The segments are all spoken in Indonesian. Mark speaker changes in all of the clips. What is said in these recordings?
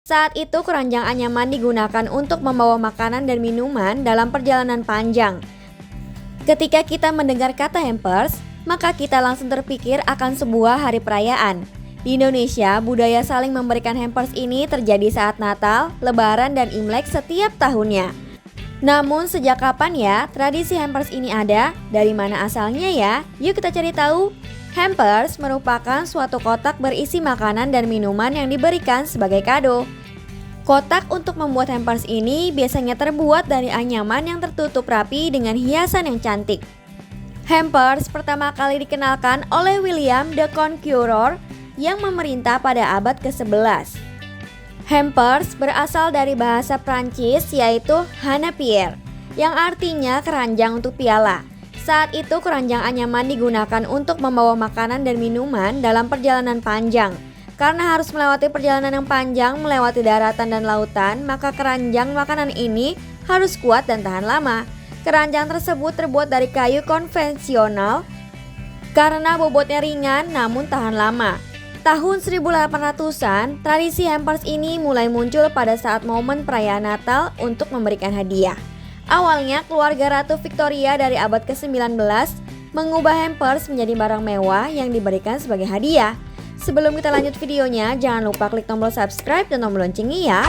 Speaker 1: Saat itu keranjang anyaman digunakan untuk membawa makanan dan minuman dalam perjalanan panjang. Ketika kita mendengar kata hampers, maka kita langsung terpikir akan sebuah hari perayaan. Di Indonesia, budaya saling memberikan hampers ini terjadi saat Natal, Lebaran, dan Imlek setiap tahunnya. Namun sejak kapan ya tradisi hampers ini ada? Dari mana asalnya ya? Yuk kita cari tahu. Hampers merupakan suatu kotak berisi makanan dan minuman yang diberikan sebagai kado. Kotak untuk membuat hampers ini biasanya terbuat dari anyaman yang tertutup rapi dengan hiasan yang cantik. Hampers pertama kali dikenalkan oleh William the Conqueror yang memerintah pada abad ke-11. Hampers berasal dari bahasa Prancis yaitu hanapier, yang artinya keranjang untuk piala. Saat itu keranjang anyaman digunakan untuk membawa makanan dan minuman dalam perjalanan panjang. Karena harus melewati perjalanan yang panjang, melewati daratan dan lautan, maka keranjang makanan ini harus kuat dan tahan lama. Keranjang tersebut terbuat dari kayu konvensional karena bobotnya ringan namun tahan lama. Tahun 1800-an, tradisi hampers ini mulai muncul pada saat momen perayaan Natal untuk memberikan hadiah. Awalnya keluarga Ratu Victoria dari abad ke-19 mengubah hampers menjadi barang mewah yang diberikan sebagai hadiah. Sebelum kita lanjut videonya, jangan lupa klik tombol subscribe dan tombol loncengnya ya.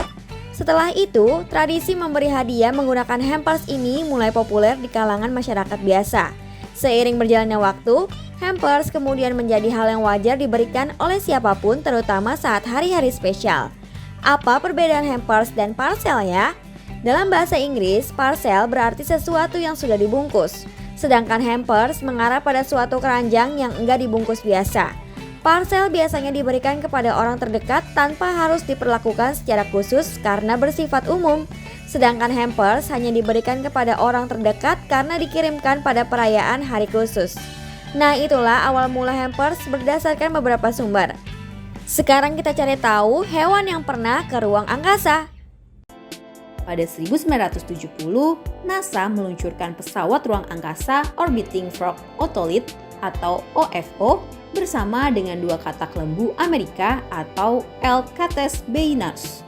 Speaker 1: Setelah itu, tradisi memberi hadiah menggunakan hampers ini mulai populer di kalangan masyarakat biasa. Seiring berjalannya waktu, hampers kemudian menjadi hal yang wajar diberikan oleh siapapun, terutama saat hari-hari spesial. Apa perbedaan hampers dan parcel ya? Dalam bahasa Inggris, parcel berarti sesuatu yang sudah dibungkus. Sedangkan hampers mengarah pada suatu keranjang yang enggak dibungkus biasa. Parcel biasanya diberikan kepada orang terdekat tanpa harus diperlakukan secara khusus karena bersifat umum. Sedangkan hampers hanya diberikan kepada orang terdekat karena dikirimkan pada perayaan hari khusus. Nah, itulah awal mula hampers berdasarkan beberapa sumber. Sekarang kita cari tahu hewan yang pernah ke ruang angkasa.
Speaker 2: Pada 1970, NASA meluncurkan pesawat ruang angkasa Orbiting Frog Otolith atau OFO bersama dengan dua katak lembu Amerika atau Alcates bainus.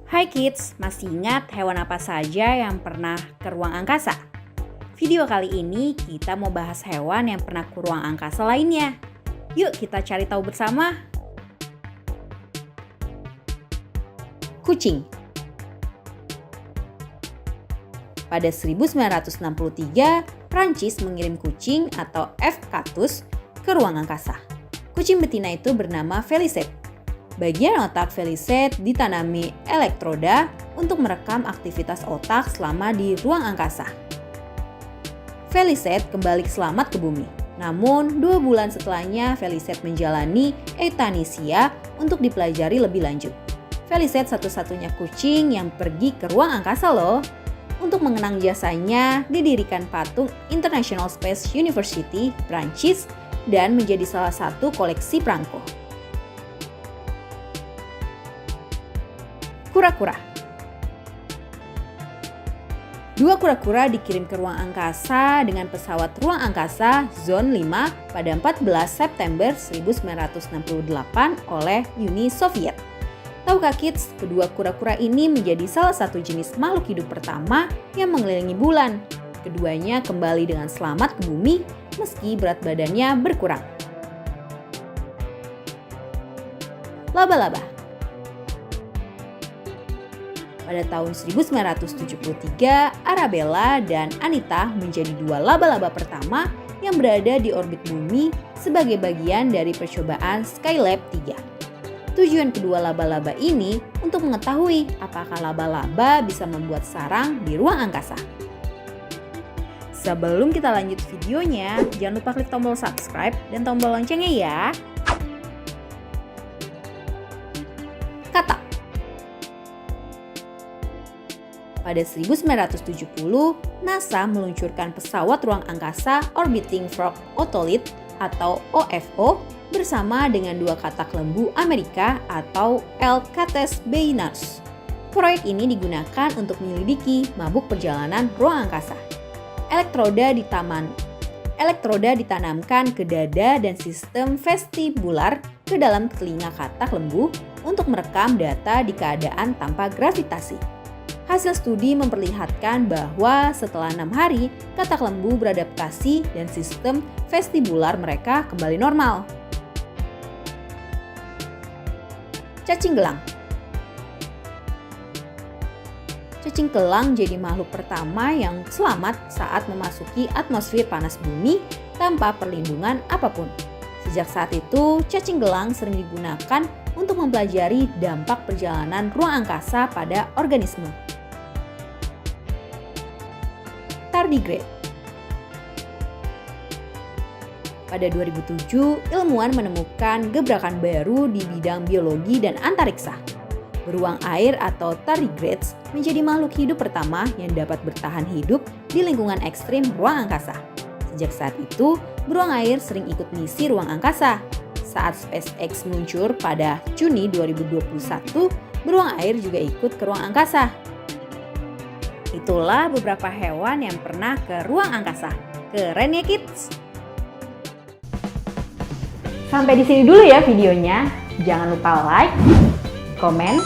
Speaker 2: Hai kids, masih ingat hewan apa saja yang pernah ke ruang angkasa? Video kali ini kita mau bahas hewan yang pernah ke ruang angkasa lainnya. Yuk kita cari tahu bersama. Kucing. Pada 1963, Prancis mengirim kucing atau F. catus ke ruang angkasa. Kucing betina itu bernama Felicette. Bagian otak Felicette ditanami elektroda untuk merekam aktivitas otak selama di ruang angkasa. Felicette kembali selamat ke bumi. Namun, 2 bulan setelahnya Felicette menjalani euthanasia untuk dipelajari lebih lanjut. Felicette satu-satunya kucing yang pergi ke ruang angkasa loh. Untuk mengenang jasanya, didirikan patung International Space University, Prancis, dan menjadi salah satu koleksi perangko. Kura-kura. 2 kura-kura dikirim ke ruang angkasa dengan pesawat ruang angkasa Zone 5 pada 14 September 1968 oleh Uni Soviet. Tahukah kids, kedua kura-kura ini menjadi salah satu jenis makhluk hidup pertama yang mengelilingi bulan. Keduanya kembali dengan selamat ke bumi meski berat badannya berkurang. Laba-laba. Pada tahun 1973, Arabella dan Anita menjadi 2 laba-laba pertama yang berada di orbit bumi sebagai bagian dari percobaan Skylab 3. Tujuan kedua laba-laba ini untuk mengetahui apakah laba-laba bisa membuat sarang di ruang angkasa. Sebelum kita lanjut videonya, jangan lupa klik tombol subscribe dan tombol loncengnya ya. Katak. Pada 1970, NASA meluncurkan pesawat ruang angkasa Orbiting Frog Otolith atau OFO bersama dengan 2 katak lembu Amerika atau Alcates bainus. Proyek ini digunakan untuk menyelidiki mabuk perjalanan ruang angkasa. Elektroda ditanamkan ke dada dan sistem vestibular ke dalam telinga katak lembu untuk merekam data di keadaan tanpa gravitasi. Hasil studi memperlihatkan bahwa setelah 6 hari, katak lembu beradaptasi dan sistem vestibular mereka kembali normal. Cacing gelang. Cacing gelang jadi makhluk pertama yang selamat saat memasuki atmosfer panas bumi tanpa perlindungan apapun. Sejak saat itu, cacing gelang sering digunakan untuk mempelajari dampak perjalanan ruang angkasa pada organisme. Tardigrade. Pada 2007, ilmuwan menemukan gebrakan baru di bidang biologi dan antariksa. Beruang air atau tardigrades menjadi makhluk hidup pertama yang dapat bertahan hidup di lingkungan ekstrim ruang angkasa. Sejak saat itu, beruang air sering ikut misi ruang angkasa. Saat SpaceX meluncur pada Juni 2021, beruang air juga ikut ke ruang angkasa. Itulah beberapa hewan yang pernah ke ruang angkasa. Keren ya kids? Sampai di sini dulu ya videonya. Jangan lupa like, komen,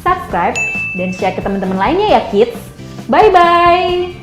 Speaker 2: subscribe, dan share ke teman-teman lainnya ya kids. Bye-bye!